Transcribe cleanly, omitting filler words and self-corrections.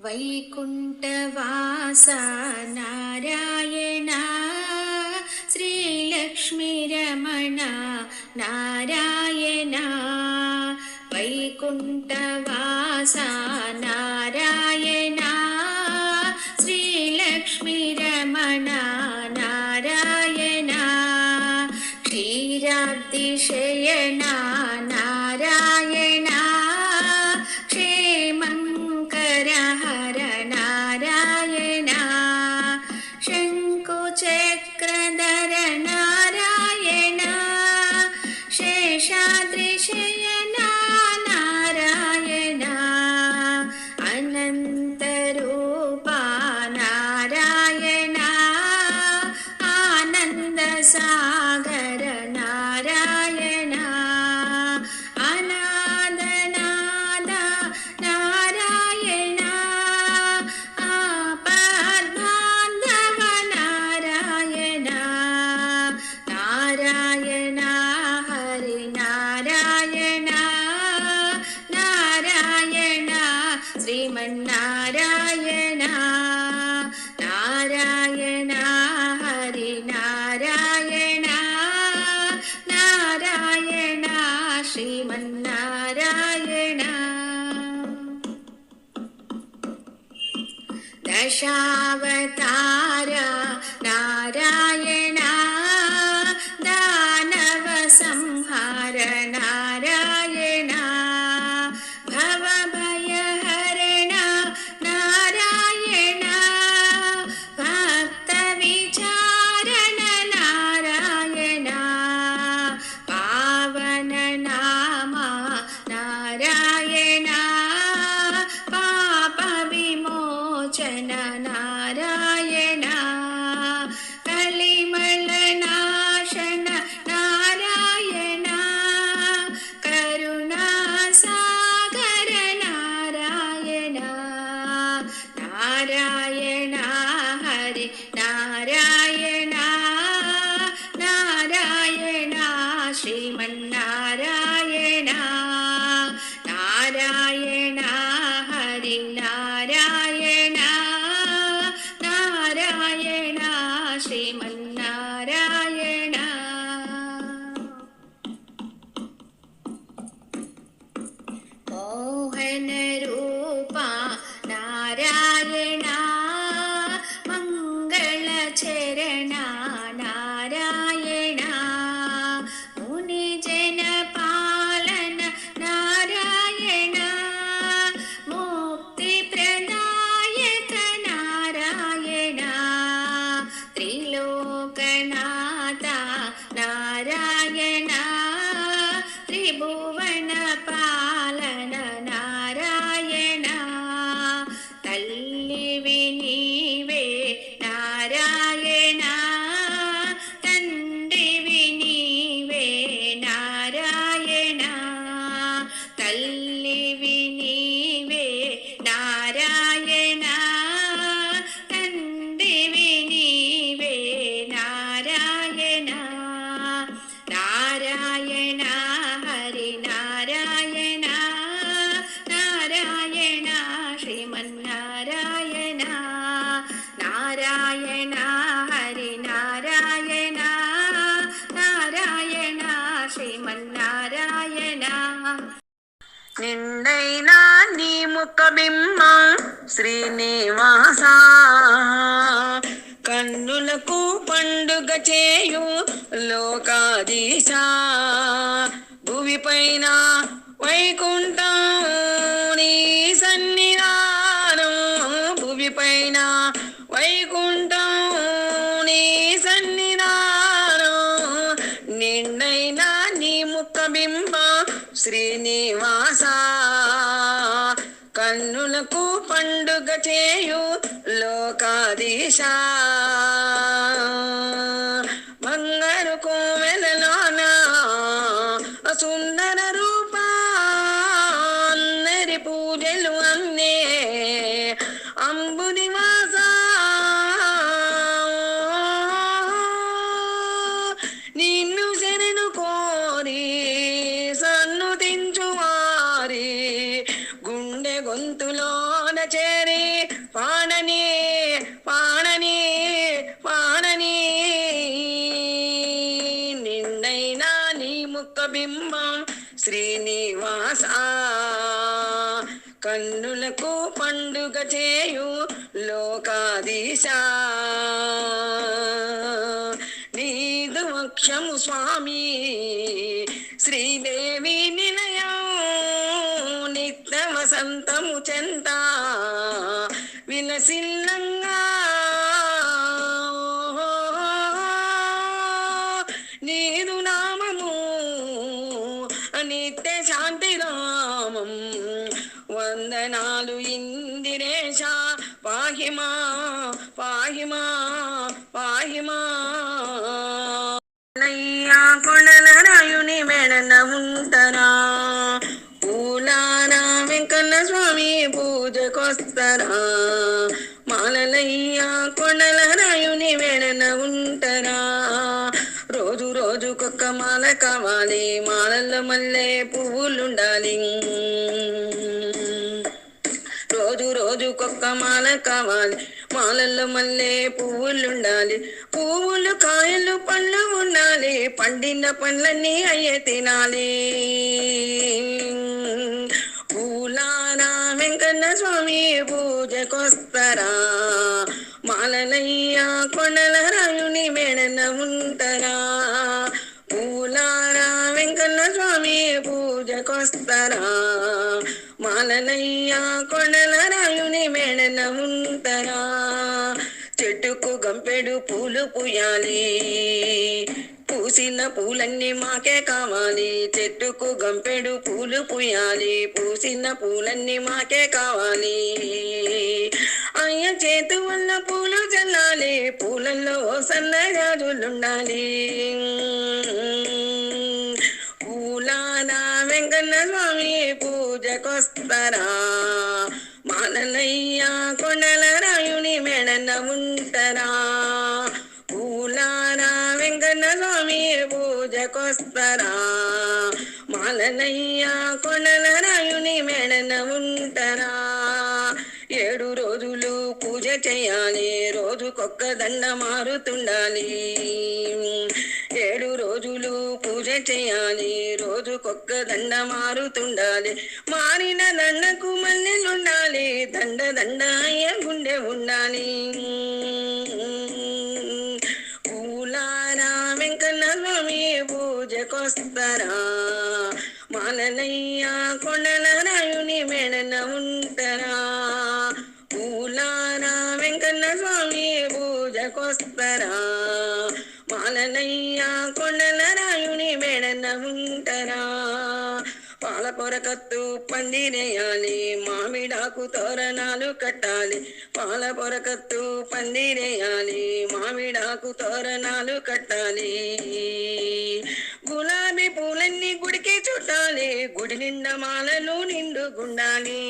వైకుంఠవాస నారాయణ శ్రీలక్ష్మీరమణ నారాయణ వైకుంఠవాస నారాయణ శ్రీలక్ష్మీరమణ నారాయణ క్షీరాబ్ధిశయన నారాయణ క్షేమంకర హర నారాయణ శంకుచక్రధర నారాయణ శేషాద్రిశయన నారాయణ అనంతరూప నారాయణ ఆనందసాగర నారాయణ అనాథనాథ నారాయణ ఆపద్బాంధవ నారాయణ నారాయణ హరి నారాయణ నారాయణ శ్రీమన్నారాయణ నారాయణ హరి నారాయణ నారాయణ శ్రీమన్నారాయణ దశావతార నారాయణ దానవ సంహార నారాయణ భవభయహరణ నారాయణ భక్త విచారణ నారాయణ పావన నామ నారాయణ పాప విమోచన నారాయణ కలిమల నాశన నారాయణ కరుణా సాగర నారాయణ నారాయణ హరి నారాయణ నారాయణ శ్రీమన్నారాయణ నారాయణ హరి నారాయణ నారాయణ శ్రీమన్నారాయణ మోహన రూప నారాయణ మంగళ చరణ నారాయణ ముని జన పాలన నారాయణ ముక్తి ప్రదాయక నారాయణ త్రిలోకనాథ నారాయణ త్రిభువన పాలన నారాయణ తల్లివి నీవే నారాయణ తండ్రివి నీవే నారాయణ తల్లివి నీవే నారాయణ తండ్రివి నీవే నారాయణ నారాయణ హరి నారాయణ నారాయణ శ్రీమన్నారాయణ నారాయణ హరి నారాయణ నారాయణ శ్రీమన్నారాయణ నిండైనా నీ ముఖబింబం శ్రీనివాస కన్నులకు పండుగ చేయు లోకాధీశ భువిపైన వైకుంఠం నీ సన్నిధానం భువిపైన వైకుంఠం నీ సన్నిధానం నిండైనా నీ ముఖబింబ శ్రీనివాస కన్నులకు పండుగ చేయు లోకాధీశ బంగారు కోవెలలోన సుందర రూప అందరి పూజలు అన్నే అంబు నివాస నిన్ను శరణు కోరి సన్నుతించువారి గుండె గొంతుల పాదములోన చేరి పాడని పాడని పాడని నిన్నైనా నీ ముఖ బింబం శ్రీనివాస కన్నులకు పండుగ చేయు లోకాధీశ నీదు వక్షము స్వామి శ్రీదేవి నిలయం నిత్య వసంతము చెంత విలసిల్లంగా నీదు నామము నిత్య శాంతి నామం వందనాలు ఇందిరేశ పాహిమా పాహిమా పాహిమా నయ్యా కొండల రాయుని మెడన ఉంటరా పూలారా వెంకన్న స్వామి పూజకొస్తరా మాలలయ్యా కొండల రాయుని మెడన ఉంటరా రోజు రోజుకొక్క మాల కావాలి మాలల్లో మల్లె పువ్వులుండాలి రోజు రోజుకొక్క మాల కావాలి మాలల్లో మల్లె పువ్వులుండాలి పువ్వులు కాయలు పళ్ళు ఉండాలి పండిన పండ్లన్నీ అయ్యే తినాలి పూలారా వెంకన్న స్వామి పూజకొస్తరా మాలలయ్యా కొండల రాయుని మెడన ఉంటరా పూలారా వెంకన్న స్వామి పూజకొస్తరా మాలలయ్యా కొండల రాయుని మెడన ఉంటరా చెట్టుకు గంపెడు పూలు పూయాలి పూసిన పూలన్నీ మాకే కావాలి చెట్టుకు గంపెడు పూలు పూయాలి పూసిన పూలన్నీ మాకే కావాలి అయ్య చేతు వల్ల పూలు చల్లాలి పూలల్లో సన్నగాజులుండాలి పూలారా వెంకన్న స్వామి పూజకొస్తరా మాలలయ్యా కొండల రాయుని మెడన ఉంటరా పూలారా వెంకన్న స్వామి పూజకొస్తరా మాలలయ్యా కొండల రాయుని మెడన ఉంటరా 7 రోజులు పూజ చేయాలి రోజుకొక్క దండ మారుతుండాలి 7 రోజులు పూజ చేయాలి రోజుకొక్క దండ మారుతుండాలి మారిన దండకు మల్లెలుండాలి దండ దండ అయ్య గుండె ఉండాలి పూలారా వెంకన్న స్వామి పూజకొస్తరా మాలలయ్యా కొండల రాయుని మెడన ఉంటరా పూలారా వెంకన్న స్వామి పూజకొస్తరా మాలలయ్యా కొండల రాయుని మెడన ఉంటరా పాల పొరకత్తు పందిరేయాలి మామిడాకు తోరణాలు కట్టాలి పాల పొరకత్తు పందిరేయాలి మామిడాకు తోరణాలు కట్టాలి గులాబీ పూలన్నీ గుడికి చుట్టాలి గుడి నిండా మాలలు నిండుగుండాలి